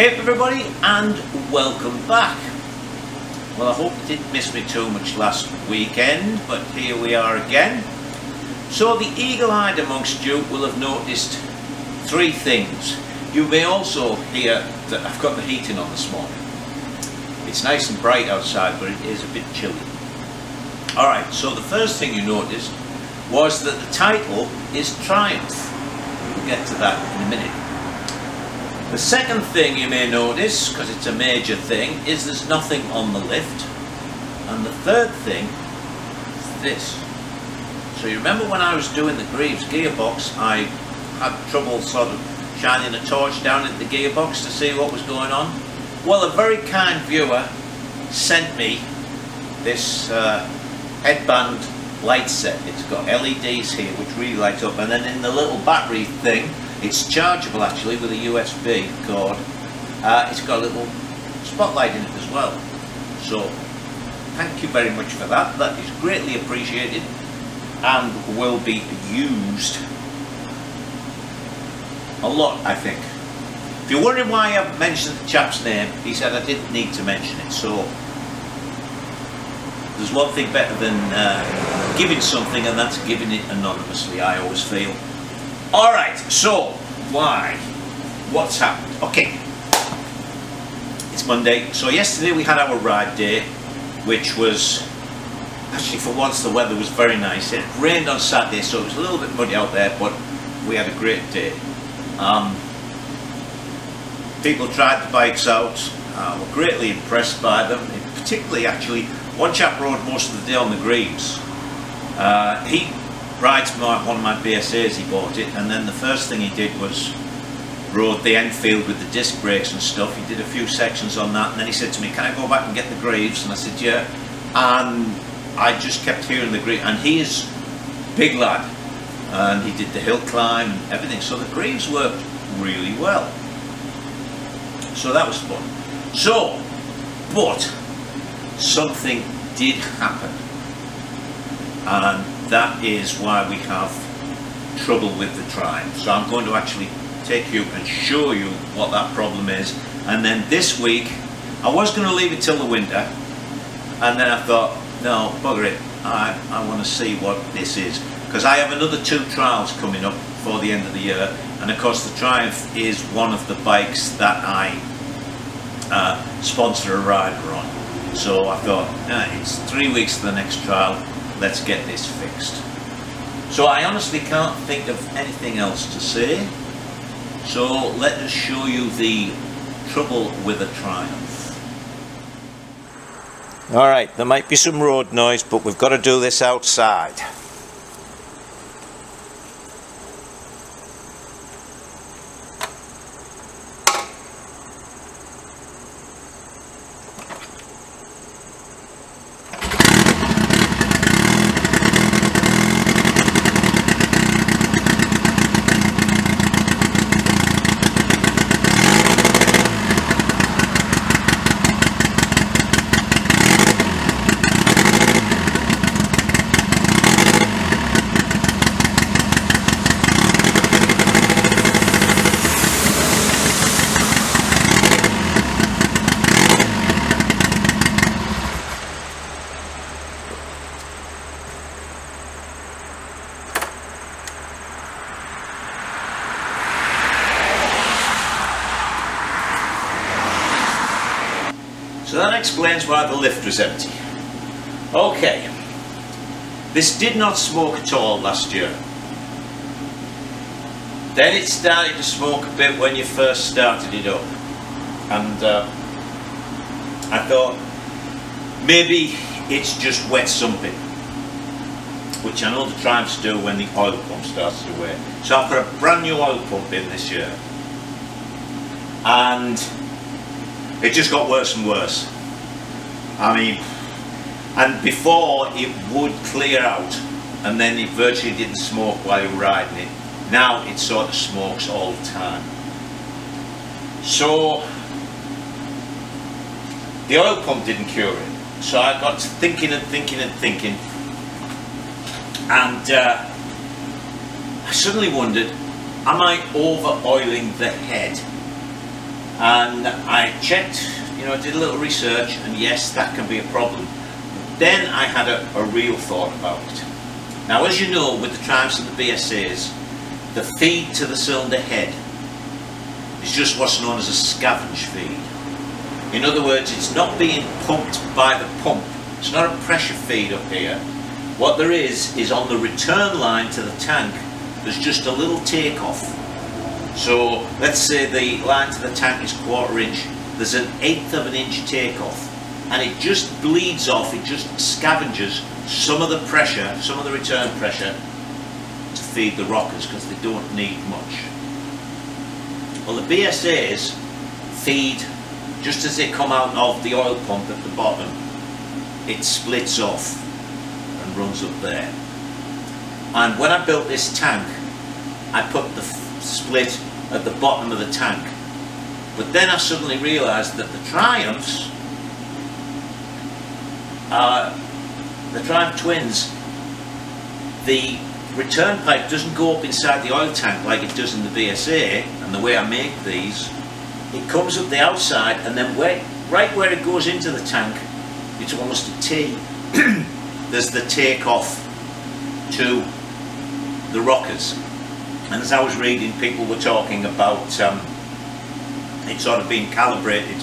Hey everybody, and welcome back. Well, I hope you didn't miss me too much last weekend, but here we are again. So the eagle-eyed amongst you will have noticed three things. You may also hear that I've got the heating on this morning. It's nice and bright outside, but it is a bit chilly. Alright, so the first thing you noticed was that the title is Triumph. We'll get to that in a minute. The second thing you may notice, because it's a major thing, is there's nothing on the lift. And the third thing is this. So you remember when I was doing the Greaves gearbox, I had trouble sort of shining a torch down at the gearbox to see what was going on? Well, a very kind viewer sent me this headband light set. It's got LEDs here which really light up, and then in the little battery thing, it's chargeable actually with a USB cord. It's got a little spotlight in it as well. So thank you very much for that. That is greatly appreciated and will be used a lot, I think. If you're wondering why I haven't mentioned the chap's name, he said I didn't need to mention it. So there's one thing better than giving something, and that's giving it anonymously, I always feel. Alright, so why? What's happened? Okay, it's Monday. So yesterday we had our ride day, which was actually, for once, the weather was very nice. It rained on Saturday, so it was a little bit muddy out there, but we had a great day. People tried the bikes out. Were greatly impressed by them. Particularly, actually, one chap rode most of the day on the Greaves. He rides one of my BSAs, he bought it, and then the first thing he did was rode the Enfield with the disc brakes and stuff. He did a few sections on that, and then he said to me, can I go back and get the Greaves? And I said, yeah. And I just kept hearing the Greaves, and he is a big lad, and he did the hill climb and everything, so the Greaves worked really well. So that was fun. So, but something did happen, and that is why we have trouble with the Triumph. So I'm going to actually take you and show you what that problem is. And then this week, I was going to leave it till the winter, and then I thought, no, bugger it, I want to see what this is. Because I have another 2 trials coming up before the end of the year, and of course the Triumph is one of the bikes that I sponsor a rider on. So I thought, it's 3 weeks to the next trial, let's get this fixed. So I honestly can't think of anything else to say. So let us show you the trouble with a Triumph. Alright, there might be some road noise, but we've got to do this outside. So that explains why the lift was empty. Okay, this did not smoke at all last year. Then it started to smoke a bit when you first started it up. And I thought, maybe it's just wet sumping, which I know the Triumphs do when the oil pump starts to wear. So I put a brand new oil pump in this year, and it just got worse and worse. I mean, and before it would clear out, and then it virtually didn't smoke while you were riding it. Now it sort of smokes all the time. So the oil pump didn't cure it. So I got to thinking and thinking and thinking, and I suddenly wondered, am I over oiling the head? And I checked, you know, did a little research, and yes, that can be a problem. Then I had a real thought about it. Now, as you know, with the Triumphs and the BSAs, the feed to the cylinder head is just what's known as a scavenge feed. In other words, it's not being pumped by the pump. It's not a pressure feed up here. What there is on the return line to the tank, there's just a little takeoff. So let's say the line to the tank is 1/4 inch, there's an 1/8 of an inch takeoff, and it just bleeds off, it just scavenges some of the pressure, some of the return pressure to feed the rockers, because they don't need much. Well, the BSAs feed just as they come out of the oil pump at the bottom. It splits off and runs up there. And when I built this tank, I put the split at the bottom of the tank. But then I suddenly realised that the Triumphs, the Triumph Twins, the return pipe doesn't go up inside the oil tank like it does in the BSA, and the way I make these, it comes up the outside, and then right where it goes into the tank, it's almost a T. There's the takeoff to the rockers. And as I was reading, people were talking about it sort of being calibrated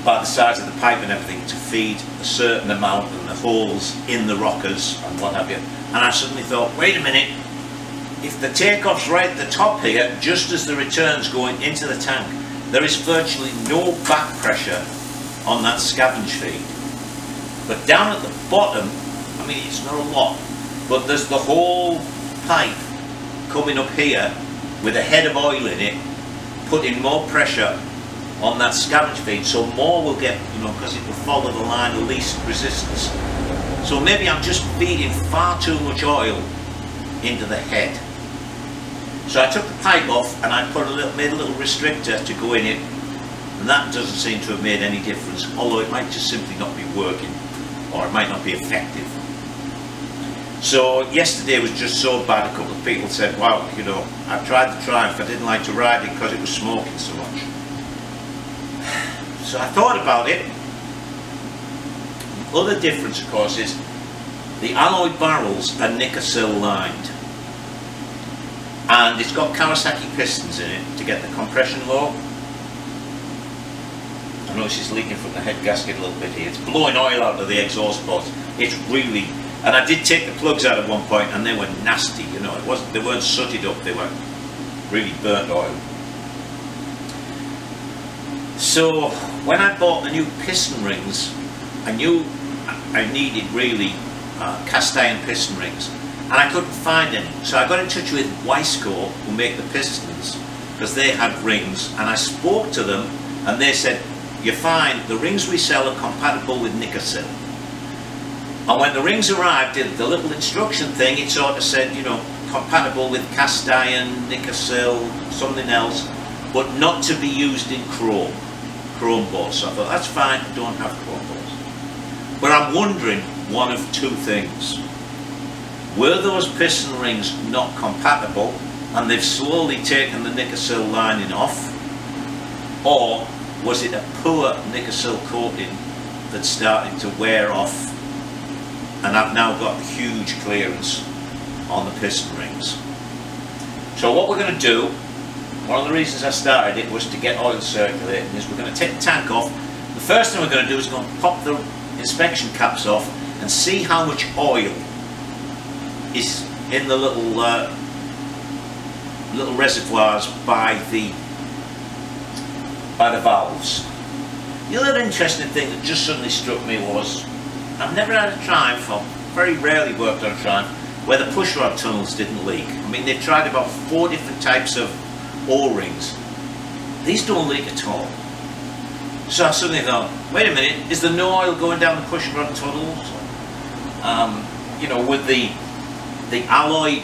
by the size of the pipe and everything to feed a certain amount and the holes in the rockers and what have you. And I suddenly thought, wait a minute, if the takeoff's right at the top here, just as the return's going into the tank, there is virtually no back pressure on that scavenge feed. But down at the bottom, I mean, it's not a lot, but there's the whole pipe coming up here with a head of oil in it, putting more pressure on that scavenge feed, so more will get, you know, because it will follow the line of least resistance. So maybe I'm just feeding far too much oil into the head. So I took the pipe off and I made a little restrictor to go in it, and that doesn't seem to have made any difference, although it might just simply not be working, or it might not be effective. So yesterday was just so bad, a couple of people said, wow, you know, I tried the Triumph, I didn't like to ride it because it was smoking so much. So I thought about it. The other difference, of course, is the alloy barrels are Nickersill lined, and it's got Kawasaki pistons in it to get the compression low. I notice it's leaking from the head gasket a little bit here. It's blowing oil out of the exhaust ports. It's really, and I did take the plugs out at one point and they were nasty, you know, they weren't sooted up, they were really burnt oil. So when I bought the new piston rings, I knew I needed really cast iron piston rings, and I couldn't find any. So I got in touch with Wiseco, who make the pistons, because they had rings, and I spoke to them and they said, you're fine, the rings we sell are compatible with Nickersill. And when the rings arrived, the little instruction thing, it sort of said, you know, compatible with cast iron, Nickersill, something else, but not to be used in chrome balls. So I thought, that's fine, I don't have chrome balls. But I'm wondering one of two things. Were those piston rings not compatible and they've slowly taken the Nickersill lining off, or was it a poor Nickersill coating that started to wear off, and I've now got huge clearance on the piston rings? So what we're going to do, one of the reasons I started it was to get oil circulating, is we're going to take the tank off. The first thing we're going to do is going to pop the inspection caps off and see how much oil is in the little reservoirs by the valves. The other interesting thing that just suddenly struck me was, I've never had a Triumph, or very rarely worked on a Triumph, where the pushrod tunnels didn't leak. I mean, they've tried about 4 different types of O-rings. These don't leak at all. So I suddenly thought, wait a minute, is there no oil going down the pushrod tunnels? You know, with the alloy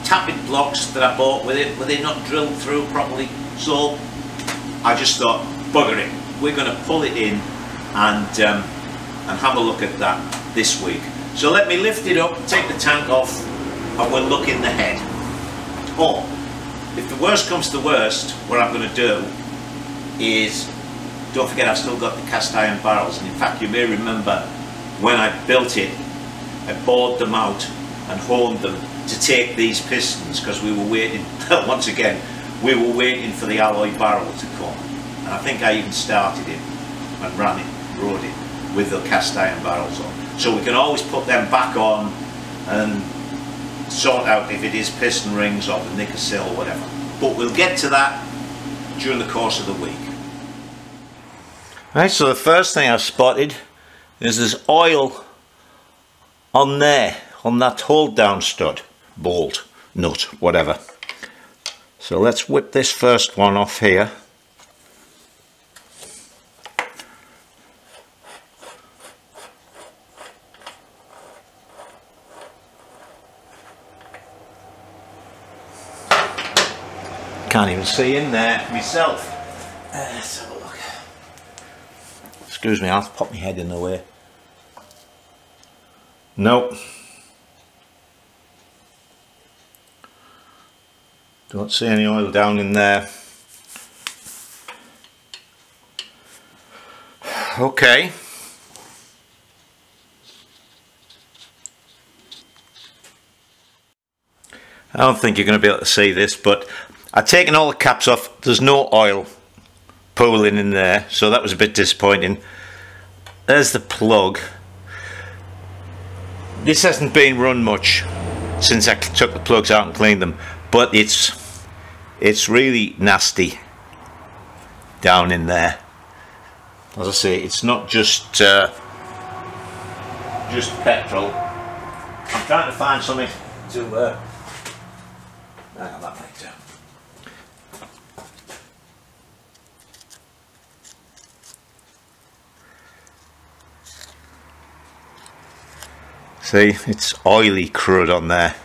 tapping blocks that I bought with it, were they not drilled through properly? So I just thought, bugger it, we're going to pull it in and have a look at that this week. So let me lift it up, take the tank off, and we'll look in the head. Or, if the worst comes to the worst, what I'm going to do is, don't forget I've still got the cast iron barrels, and in fact you may remember when I built it, I bored them out and honed them to take these pistons, because we were waiting, once again, we were waiting for the alloy barrel to come. And I think I even started it and rode it with the cast iron barrels on. So we can always put them back on and sort out if it is piston rings or the Nickersill or whatever. But we'll get to that during the course of the week. Right, so the first thing I've spotted is there's oil on there, on that hold down stud, bolt, nut, whatever. So let's whip this first one off here. Can't even see in there myself. Let's have a look. Excuse me, I'll pop my head in the way. Nope. Don't see any oil down in there. Okay. I don't think you're going to be able to see this, but I've taken all the caps off. There's no oil pooling in there, so that was a bit disappointing. There's the plug. This hasn't been run much since I took the plugs out and cleaned them, but it's really nasty down in there. As I say, it's not just petrol. I'm trying to find something to hang on, that might do. See, it's oily crud on there.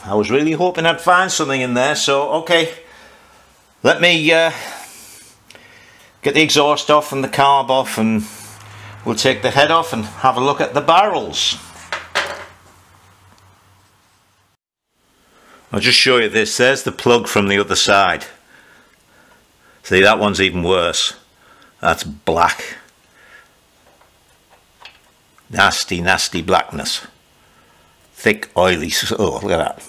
I was really hoping I'd find something in there, so okay. Let me get the exhaust off and the carb off, and we'll take the head off and have a look at the barrels. I'll just show you this. There's the plug from the other side. See, that one's even worse. That's black. Nasty, nasty blackness. Thick, oily, oh, look at that.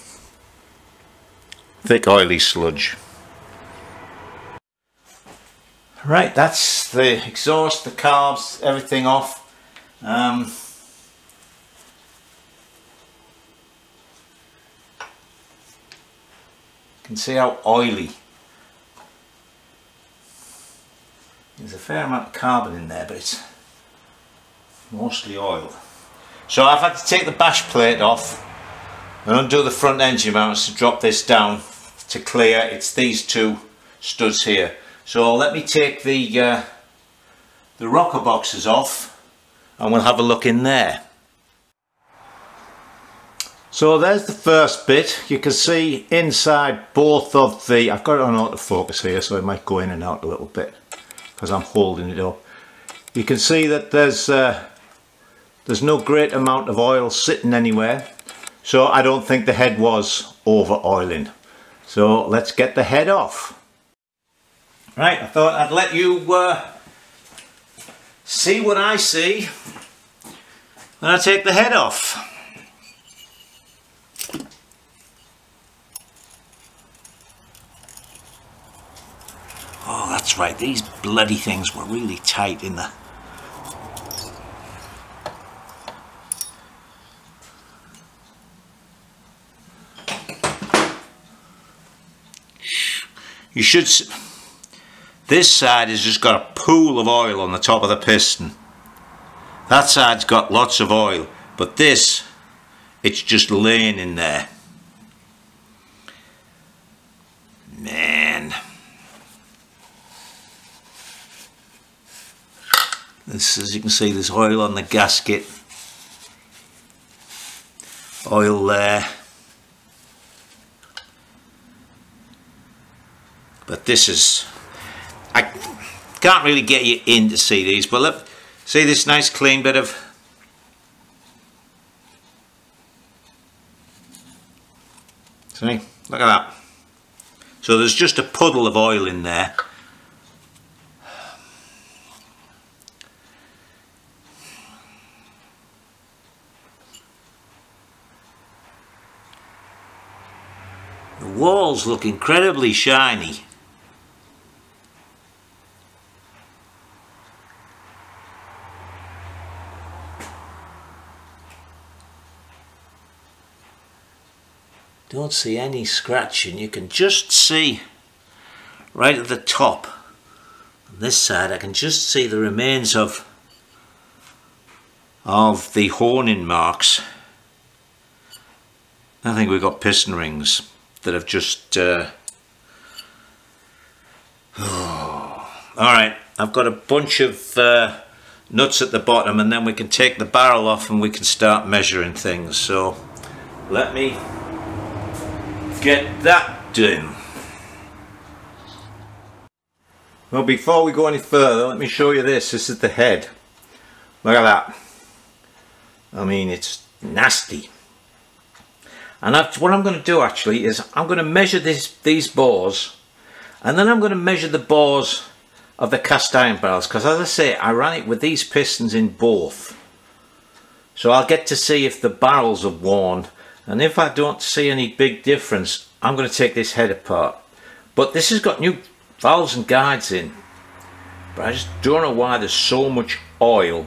Thick, oily sludge. Right, that's the exhaust, the carbs, everything off. You can see how oily. There's a fair amount of carbon in there, but it's mostly oil. So I've had to take the bash plate off and undo the front engine mounts to drop this down to clear. It's these two studs here. So let me take the rocker boxes off and we'll have a look in there. So there's the first bit. You can see inside both of the, I've got it on autofocus here so it might go in and out a little bit because I'm holding it up. You can see that there's no great amount of oil sitting anywhere, so I don't think the head was over oiling. So let's get the head off. Right, I thought I'd let you see what I see when I take the head off. Oh, that's right, these bloody things were really tight in the... You should... This side has just got a pool of oil on the top of the piston. That side's got lots of oil, but this, it's just laying in there. Man. This, as you can see, there's oil on the gasket. Oil there. But this is, I can't really get you in to see these, but look, see this nice clean bit of, see, Look at that. So there's just a puddle of oil in there. The walls look incredibly shiny. Don't see any scratching. You can just see right at the top on this side, I can just see the remains of the honing marks. I think we've got piston rings that have just alright, I've got a bunch of nuts at the bottom, and then we can take the barrel off and we can start measuring things. So let me get that done. Well, before we go any further, let me show you this. This is the head. Look at that. I mean, it's nasty. And what I'm going to do actually is I'm going to measure these bores, and then I'm going to measure the bores of the cast iron barrels, because as I say, I ran it with these pistons in both. So I'll get to see if the barrels are worn, and if I don't see any big difference, I'm going to take this head apart. But this has got new valves and guides in, but I just don't know why there's so much oil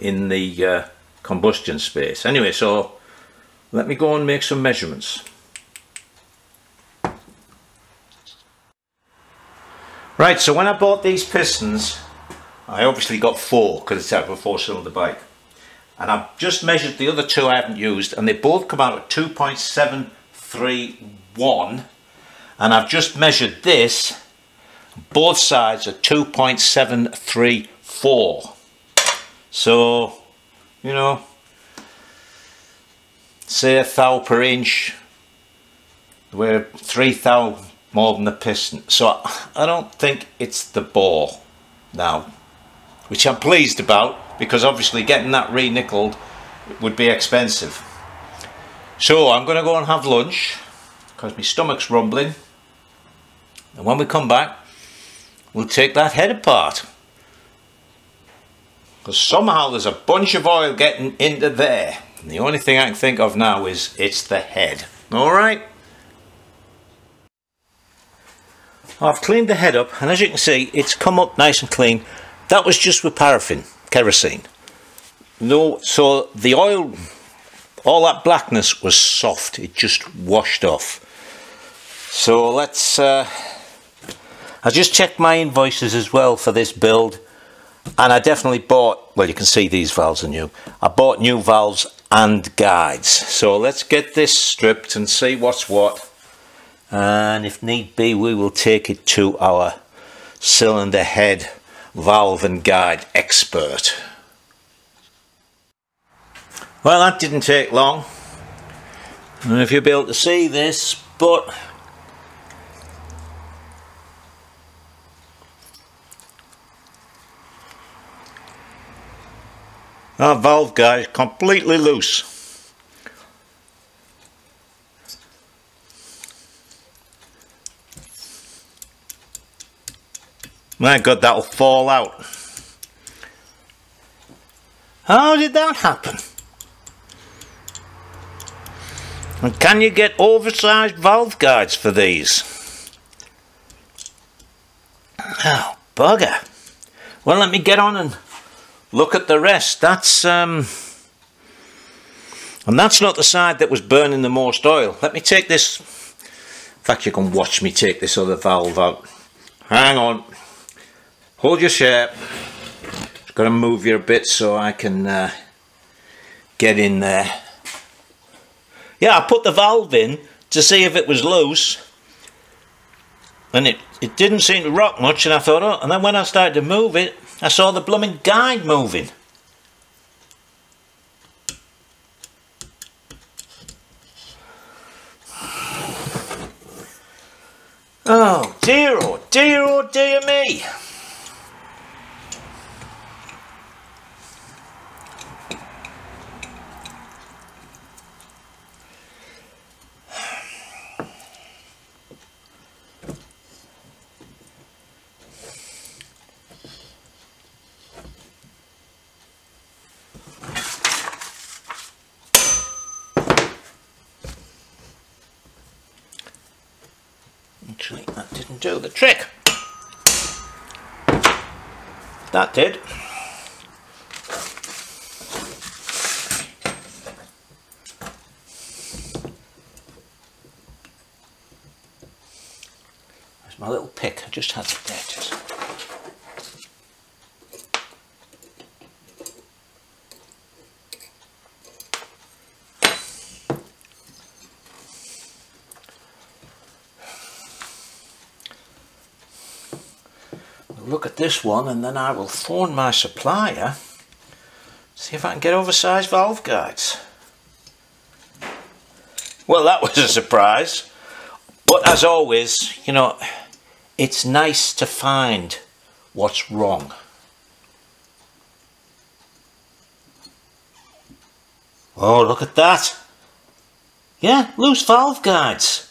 in the combustion space. Anyway, so let me go and make some measurements. Right, so when I bought these pistons, I obviously got 4 because it's out of a 4-cylinder bike. And I've just measured the other 2 I haven't used, and they both come out at 2.731. And I've just measured this, both sides are 2.734. So, you know, say 1 thou per inch, we're 3 thou more than the piston. So I don't think it's the bore now, which I'm pleased about, because obviously getting that re-nickeled would be expensive. So I'm going to go and have lunch because my stomach's rumbling, and when we come back we'll take that head apart, because somehow there's a bunch of oil getting into there. And the only thing I can think of now is it's the head. Alright. I've cleaned the head up, and as you can see, it's come up nice and clean. That was just with paraffin, kerosene. No, so the oil, all that blackness was soft. It just washed off. So let's, I just checked my invoices as well for this build. And I definitely bought, well, you can see these valves are new. I bought new valves and guides. So let's get this stripped and see what's what. And if need be, we will take it to our cylinder head valve and guide expert. Well, that didn't take long. I don't know if you'll be able to see this, but our valve guide is completely loose. My God, that'll fall out. How did that happen? And can you get oversized valve guides for these? Oh, bugger. Well, let me get on and look at the rest. That's and that's not the side that was burning the most oil. Let me take this. In fact, you can watch me take this other valve out. Hang on. Hold your shape. Just got to move you a bit so I can get in there. Yeah, I put the valve in to see if it was loose, and it didn't seem to rock much, and I thought, oh, and then when I started to move it, I saw the blooming guide moving. Oh dear, oh dear, oh dear me. and do the trick. That did. There's my little pick. I just had it there. Just. Look at this one, and then I will phone my supplier, see if I can get oversized valve guides. Well, that was a surprise, but as always, you know, it's nice to find what's wrong. Oh, look at that. Yeah, loose valve guides.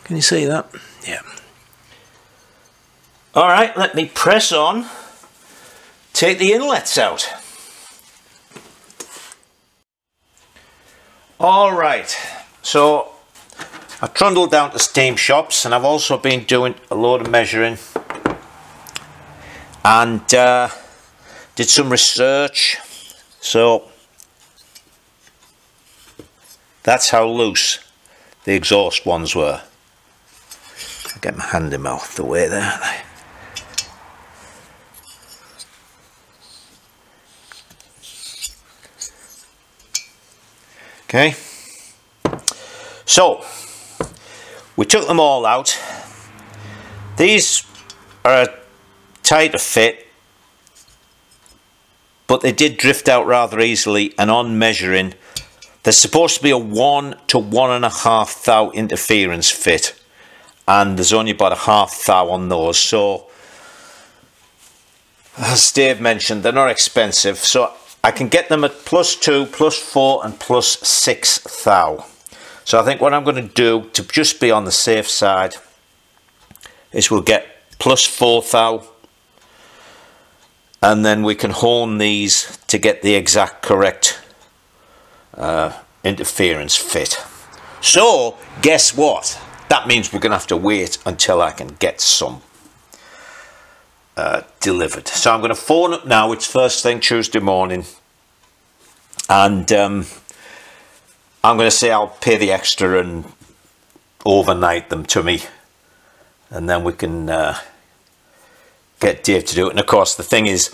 Can you see that? Yeah. Alright, let me press on, take the inlets out. Alright, so I trundled down to Steam Shops, and I've also been doing a load of measuring and did some research. So that's how loose the exhaust ones were. I'll get my hand in my mouth the way there. Okay, so we took them all out. These are a tighter fit, but they did drift out rather easily, and on measuring there's supposed to be a 1 to 1.5 thou interference fit, and there's only about a half thou on those. So as Dave mentioned, they're not expensive, so I can get them at +2, +4 and +6 thou. So I think what I'm going to do, to just be on the safe side, is we'll get +4 thou, and then we can hone these to get the exact correct interference fit. So guess what? That means we're going to have to wait until I can get some delivered. So I'm going to phone up now. It's first thing Tuesday morning, and I'm going to say I'll pay the extra and overnight them to me, and then we can get Dave to do it. And of course the thing is,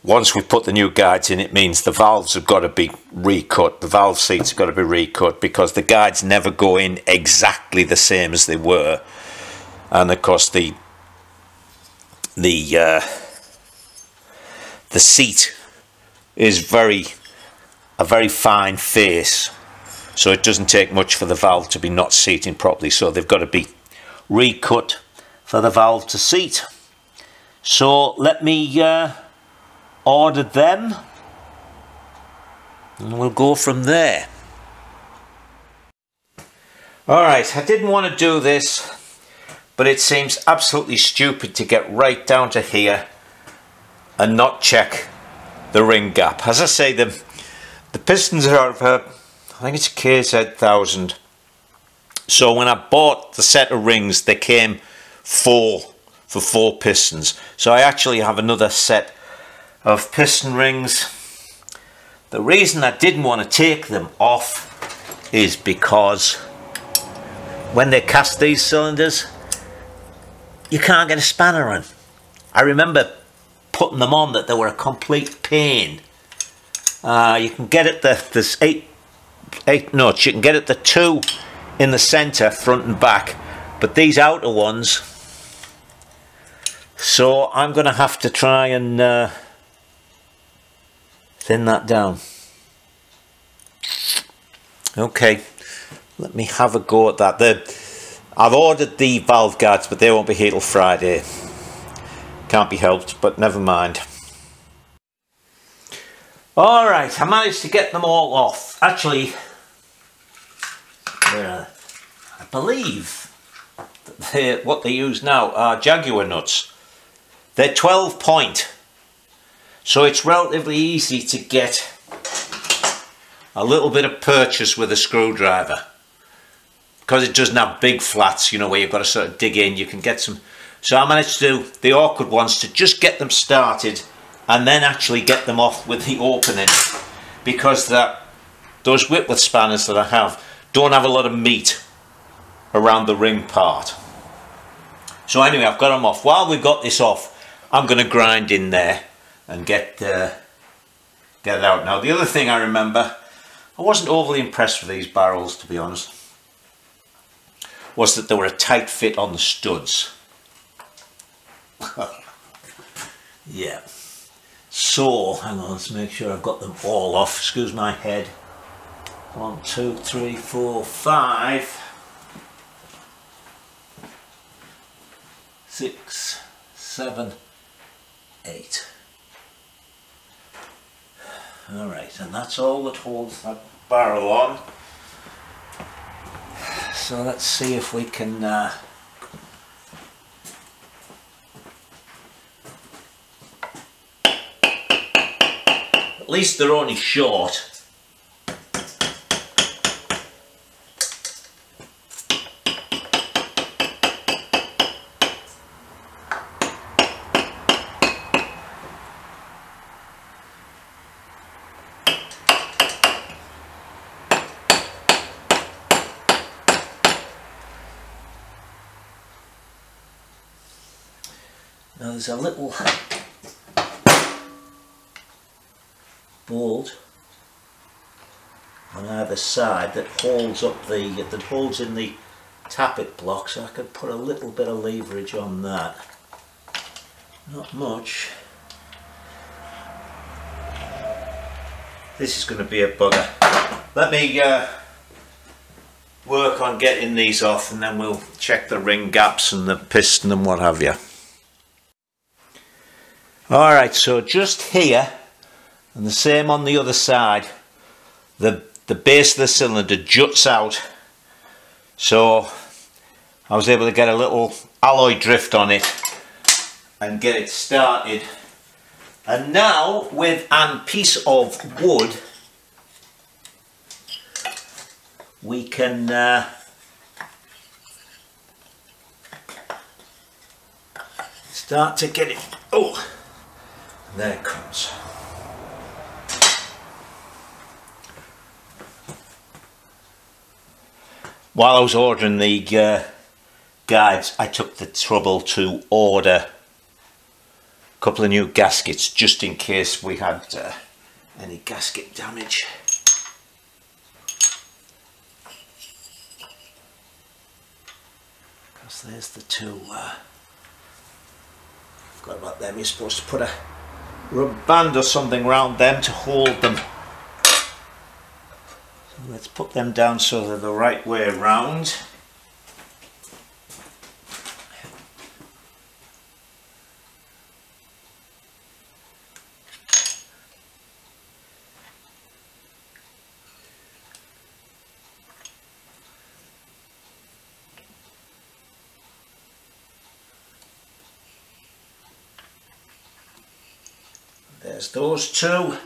once we put the new guides in, it means the valves have got to be recut. The valve seats have got to be recut, because the guides never go in exactly the same as they were. And of course the seat is a very fine face, so it doesn't take much for the valve to be not seating properly. So they've got to be recut for the valve to seat. So let me order them, and we'll go from there. Alright, I didn't want to do this, but it seems absolutely stupid to get right down to here and not check the ring gap. As I say, the pistons are of I think it's KZ1000. So when I bought the set of rings, they came for 4 pistons. So I actually have another set of piston rings. The reason I didn't want to take them off is because when they cast these cylinders, you can't get a spanner in. I remember putting them on that they were a complete pain. You can get it there's eight nuts. You can get it the 2 in the center, front and back, but these outer ones. So I'm going to have to try and thin that down. Okay, let me have a go at that. I've ordered the valve guides, but they won't be here till Friday. Can't be helped, but never mind. Alright, I managed to get them all off. Actually, I believe what they use now are Jaguar nuts. They're 12 point, so it's relatively easy to get a little bit of purchase with a screwdriver, because it doesn't have big flats, you know, where you've got to sort of dig in. You can get some. So I managed to do the awkward ones to just get them started and then actually get them off with the opening, because those Whitworth spanners that I have don't have a lot of meat around the ring part. So anyway, I've got them off. While we've got this off, I'm going to grind in there and get it out. Now, the other thing I remember, I wasn't overly impressed with these barrels, to be honest, was that they were a tight fit on the studs. Yeah. So, hang on, let's make sure I've got them all off. Excuse my head. 1, 2, 3, 4, 5, 6, 7, 8. Alright, and that's all that holds that barrel on. So let's see if we can at least they're only short. Now there's a little bolt on either side that holds up that holds in the tappet block, so I could put a little bit of leverage on that. Not much. This is going to be a bugger. Let me work on getting these off, and then we'll check the ring gaps and the piston and what have you. Alright, so just here, and the same on the other side, the base of the cylinder juts out, so I was able to get a little alloy drift on it and get it started. And now with a piece of wood we can start to get it. Oh, there it comes. While I was ordering the guides, I took the trouble to order a couple of new gaskets just in case we had any gasket damage. Because there's the two. Forgot about them. You're supposed to put a rubber band or something around them to hold them. So let's put them down so they're the right way around. There's those two.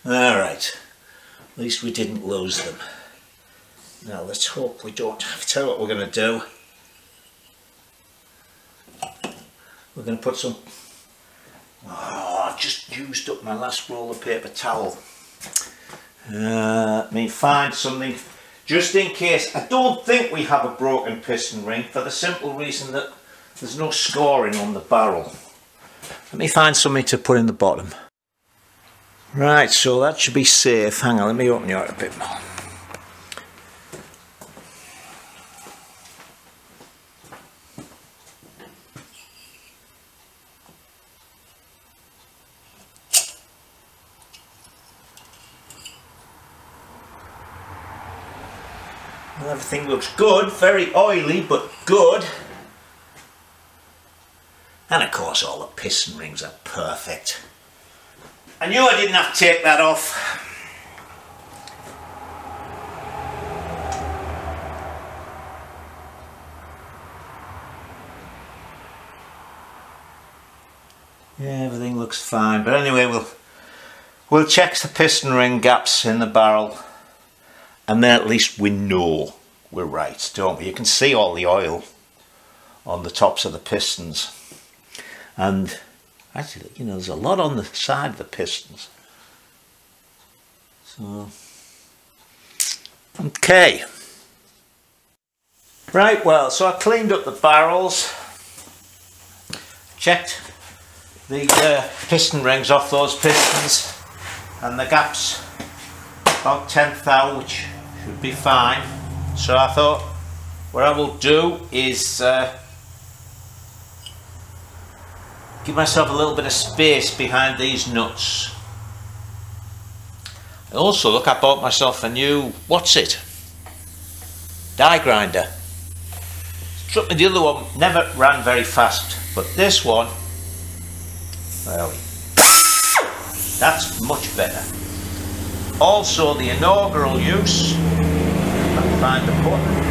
Alright, at least we didn't lose them. Now let's hope we don't have to. Tell you what we're going to do. We're going to put some... Oh, I've just used up my last roll of paper towel. Let me find something just in case. I don't think we have a broken piston ring, for the simple reason that there's no scoring on the barrel. Let me find something to put in the bottom. Right, so that should be safe. Hang on, let me open you out a bit more. Well, everything looks good, very oily but good. And of course all the piston rings are perfect. I knew I didn't have to take that off. everything looks fine. But anyway, we'll check the piston ring gaps in the barrel, and then at least we know we're right, don't we? You can see all the oil on the tops of the pistons, and actually, you know, there's a lot on the side of the pistons. So, okay. Right, well, so I cleaned up the barrels, checked the piston rings off those pistons, and the gaps about 10th thou, which should be fine. So I thought what I will do is give myself a little bit of space behind these nuts. And also, look, I bought myself a new, what's it? Die grinder. Struck me the other one never ran very fast, but this one, well, that's much better. Also, the inaugural use, if I can find the button.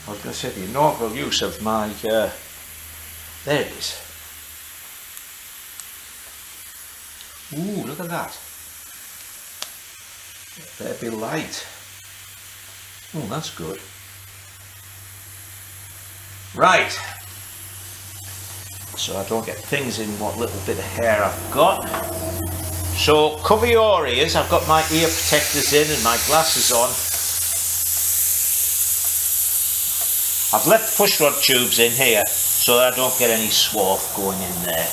I was going to say the inaugural use of my, there it is. Ooh, look at that. There'd be light. Oh, that's good. Right. So I don't get things in what little bit of hair I've got. So cover your ears. I've got my ear protectors in and my glasses on. I've left pushrod tubes in here so that I don't get any swarf going in there.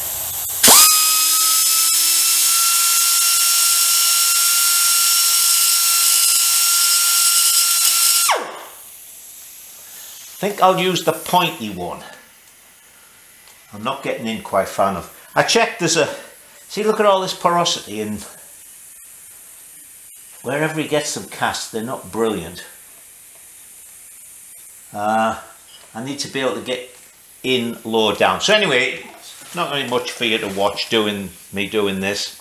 I think I'll use the pointy one. I'm not getting in quite far enough. I checked, there's a, see, look at all this porosity, and wherever he gets them cast, they're not brilliant. I need to be able to get in lower down. So anyway, not very much for you to watch me doing this.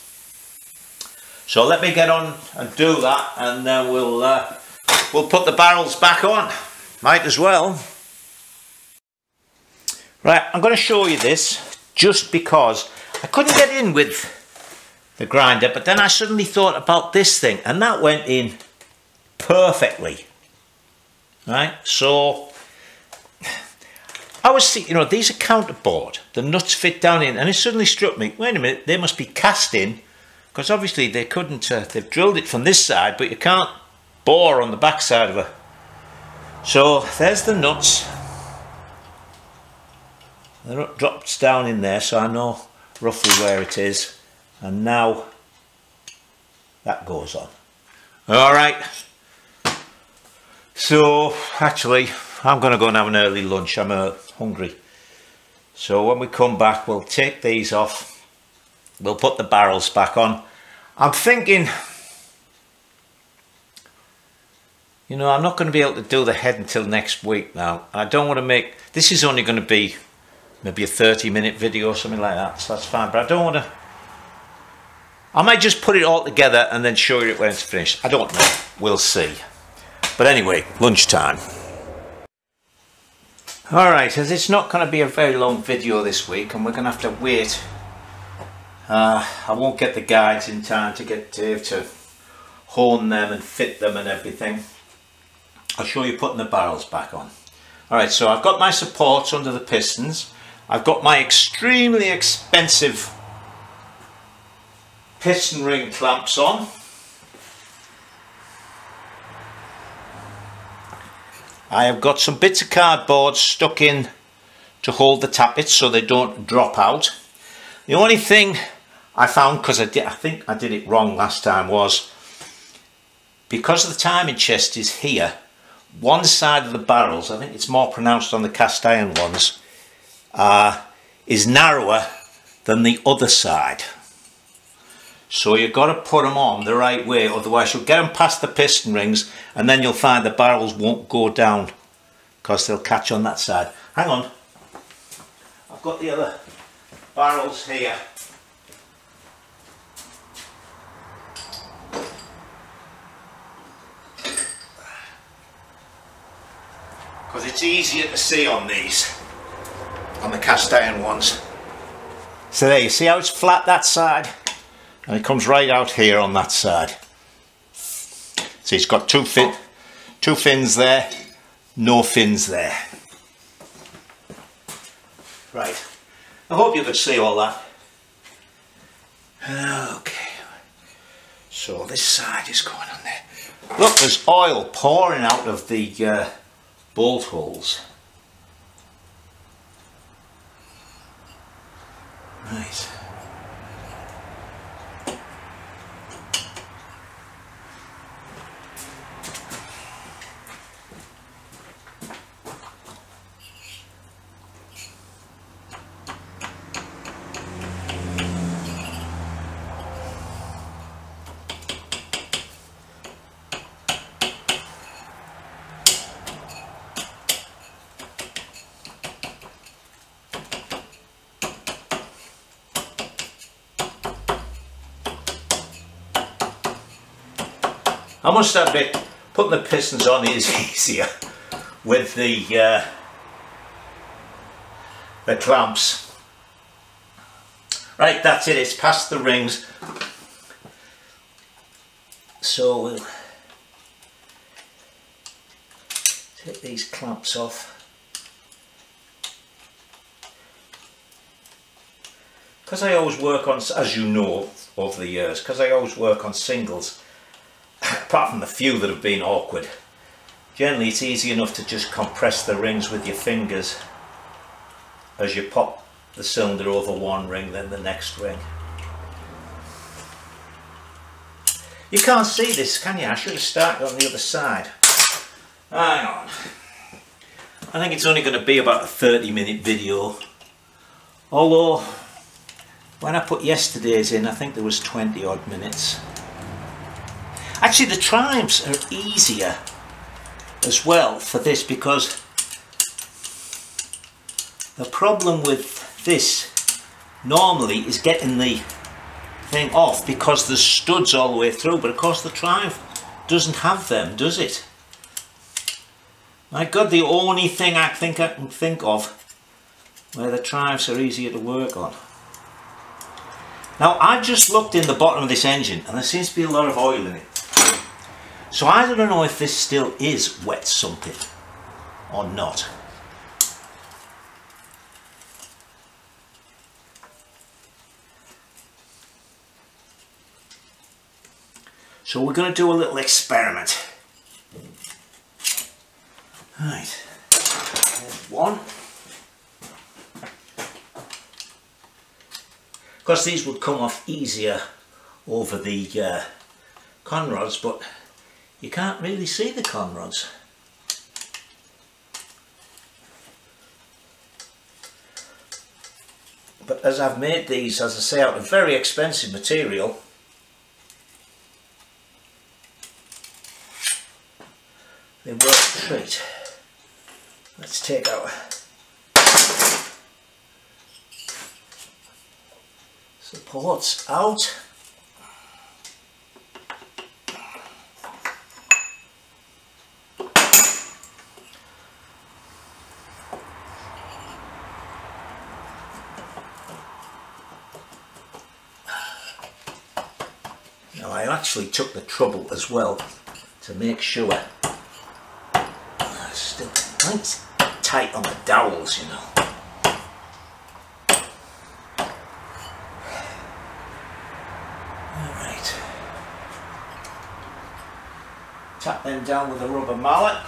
So let me get on and do that, and then we'll put the barrels back on. Might as well. Right, I'm going to show you this just because I couldn't get in with the grinder, but then I suddenly thought about this thing, and that went in perfectly. Right, so I was thinking, you know, these are counterbored, the nuts fit down in, and it suddenly struck me, wait a minute, they must be cast in, because obviously they couldn't, they've drilled it from this side, but you can't bore on the back side of it. So there's the nuts. The nut drops down in there, so I know roughly where it is, and now that goes on. Alright, so actually I'm going to go and have an early lunch. I'm hungry. So when we come back, we'll take these off, we'll put the barrels back on. I'm thinking, you know, I'm not going to be able to do the head until next week now. I don't want to make, this is only going to be maybe a 30-minute video or something like that, so that's fine, but I don't want to, I might just put it all together and then show you it when it's finished. I don't know, we'll see. But anyway, lunchtime. Alright, as it's not going to be a very long video this week, and we're going to have to wait. I won't get the guides in time to get Dave to hone them and fit them and everything. I'll show you putting the barrels back on. Alright, so I've got my supports under the pistons. I've got my extremely expensive piston ring clamps on. I have got some bits of cardboard stuck in to hold the tappets so they don't drop out. The only thing I found, because I think I did it wrong last time, was because the timing chest is here, one side of the barrels, I think it's more pronounced on the cast iron ones, is narrower than the other side. So you've got to put them on the right way, otherwise you'll get them past the piston rings and then you'll find the barrels won't go down because they'll catch on that side. Hang on, I've got the other barrels here. because it's easier to see on these, on the cast iron ones. So there, you see how it's flat that side, and it comes right out here on that side. See, it's got two fins there, no fins there. Right, I hope you could see all that. Okay, so this side is going on there. Look, there's oil pouring out of the bolt holes. Right. I must admit, putting the pistons on is easier with the clamps. Right, that's it, it's past the rings. So we'll take these clamps off. Because I always work on, as you know over the years, because I always work on singles, apart from the few that have been awkward, generally it's easy enough to just compress the rings with your fingers as you pop the cylinder over one ring, then the next ring. You can't see this, can you? I should have started on the other side. Hang on. I think it's only going to be about a 30-minute video, although when I put yesterday's in, I think there was 20 odd minutes. Actually, the Triumphs are easier as well for this, because the problem with this normally is getting the thing off, because there's studs all the way through, but of course the Triumph doesn't have them, does it? My God, the only thing I can think of where the Triumphs are easier to work on. Now, I just looked in the bottom of this engine and there seems to be a lot of oil in it. So I don't know if this still is wet something or not. So we're going to do a little experiment. Right, there's one. Of course, these would come off easier over the conrods, but you can't really see the conrods. But as I've made these, as I say, out of very expensive material, they work a treat. Let's take our supports out. Now I actually took the trouble as well to make sure still nice tight on the dowels, you know. Alright. Tap them down with a rubber mallet.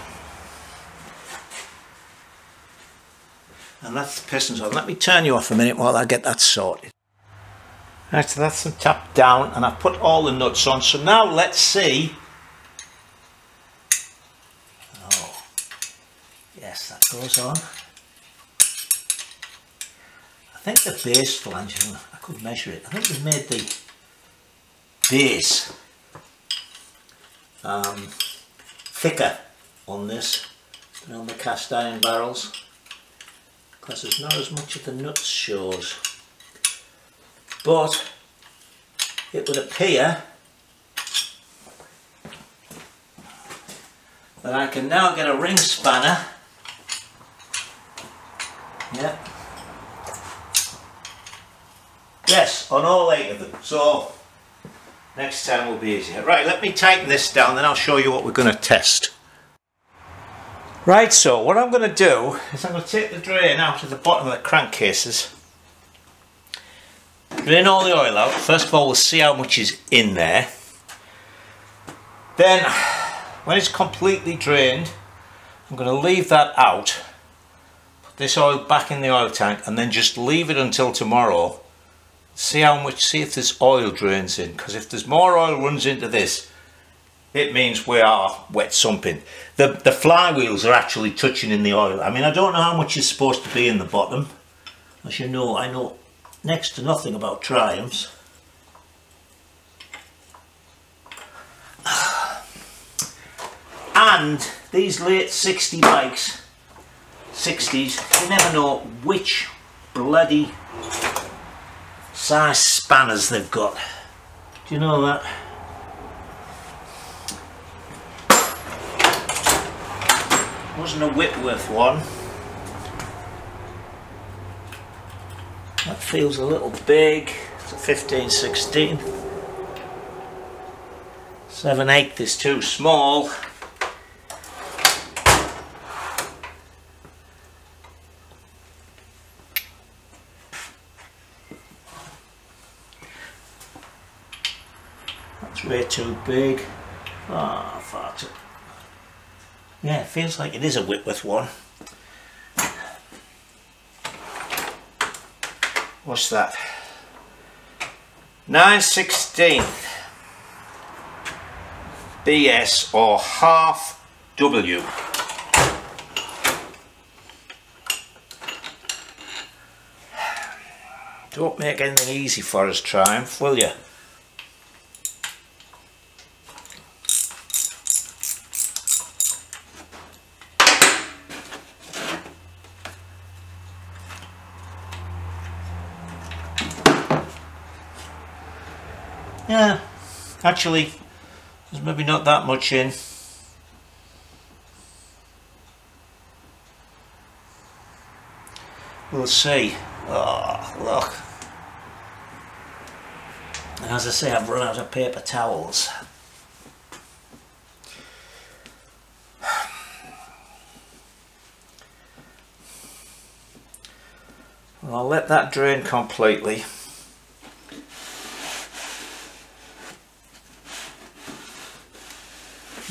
And that's the pistons on. Let me turn you off a minute while I get that sorted. Right, so that's them tapped down and I've put all the nuts on. So now let's see. Oh, yes, that goes on. I think the base flange, I could measure it. I think we've made the base thicker on this than on the cast iron barrels, because there's not as much of the nuts shows. But it would appear that I can now get a ring spanner Yes, on all 8 of them. So next time will be easier. Right, let me tighten this down, then I'll show you what we're going to test. Right, so what I'm going to do is I'm going to take the drain out of the bottom of the crankcases. Drain all the oil out. First of all, we'll see how much is in there. Then, when it's completely drained, I'm going to leave that out. Put this oil back in the oil tank and then just leave it until tomorrow. See if there's oil drains in, because if there's more oil runs into this, it means we are wet sumping. The flywheels are actually touching in the oil. I mean, I don't know how much is supposed to be in the bottom. As you know, I know next to nothing about Triumphs. And these late 60 bikes, 60s, you never know which bloody size spanners they've got. Do you know that? Wasn't a Whitworth one. That feels a little big. It's a 15/16. 7/8 is too small. That's way too big. Ah, far too. Yeah, it feels like it is a Whitworth one. What's that? 9/16 BS or half W. Don't make anything easy for us, Triumph, will you? Yeah, actually, there's maybe not that much in. We'll see. Oh, look. And as I say, I've run out of paper towels. Well, I'll let that drain completely.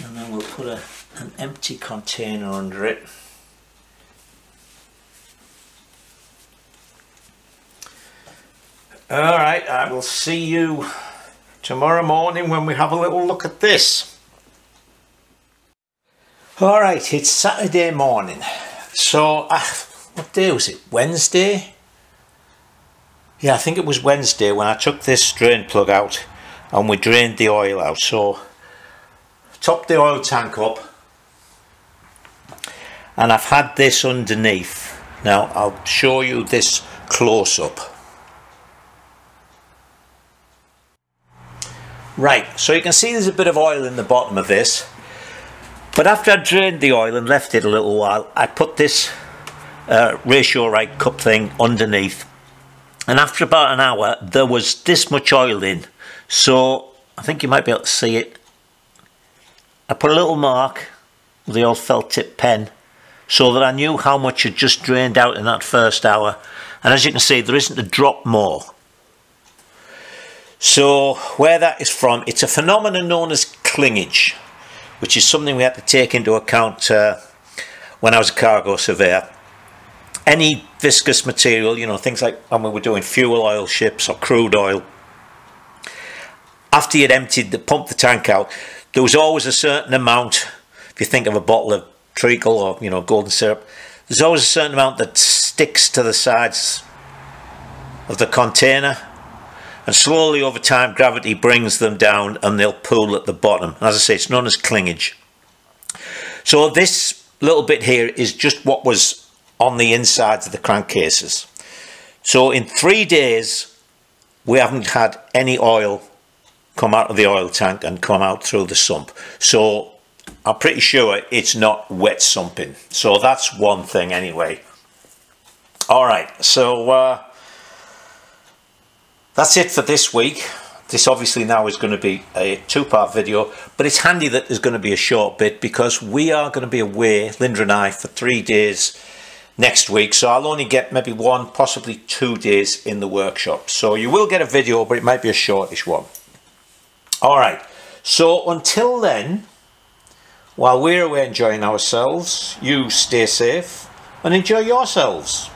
And then we'll put an empty container under it. Alright, I will see you tomorrow morning when we have a little look at this. Alright, it's Saturday morning. So, what day was it? Wednesday? Yeah, I think it was Wednesday when I took this drain plug out and we drained the oil out. So, topped the oil tank up and I've had this underneath. Now I'll show you this close up. Right, so you can see there's a bit of oil in the bottom of this, but after I drained the oil and left it a little while, I put this ratio right cup thing underneath, and after about an hour there was this much oil in. So I think you might be able to see it. I put a little mark with the old felt tip pen so that I knew how much had just drained out in that first hour, and as you can see there isn't a drop more. So where that is from, it's a phenomenon known as clingage, which is something we had to take into account when I was a cargo surveyor. Any viscous material, you know, things like when we were doing fuel oil ships or crude oil, after you'd pumped the tank out, there was always a certain amount. If you think of a bottle of treacle or, you know, golden syrup, there's always a certain amount that sticks to the sides of the container, and slowly over time gravity brings them down and they'll pool at the bottom. And as I say, it's known as clingage. So this little bit here is just what was on the insides of the crankcases. So in 3 days we haven't had any oil come out of the oil tank and come out through the sump. So I'm pretty sure it's not wet sumping. So that's one thing anyway. Alright, so That's it for this week. This obviously now is going to be a two-part video, but it's handy that there's going to be a short bit because we are going to be away, Linda and I, for 3 days next week. So I'll only get maybe 1, possibly 2 days in the workshop. So you will get a video, but it might be a shortish one. All right. So until then, while we're away enjoying ourselves, you stay safe and enjoy yourselves.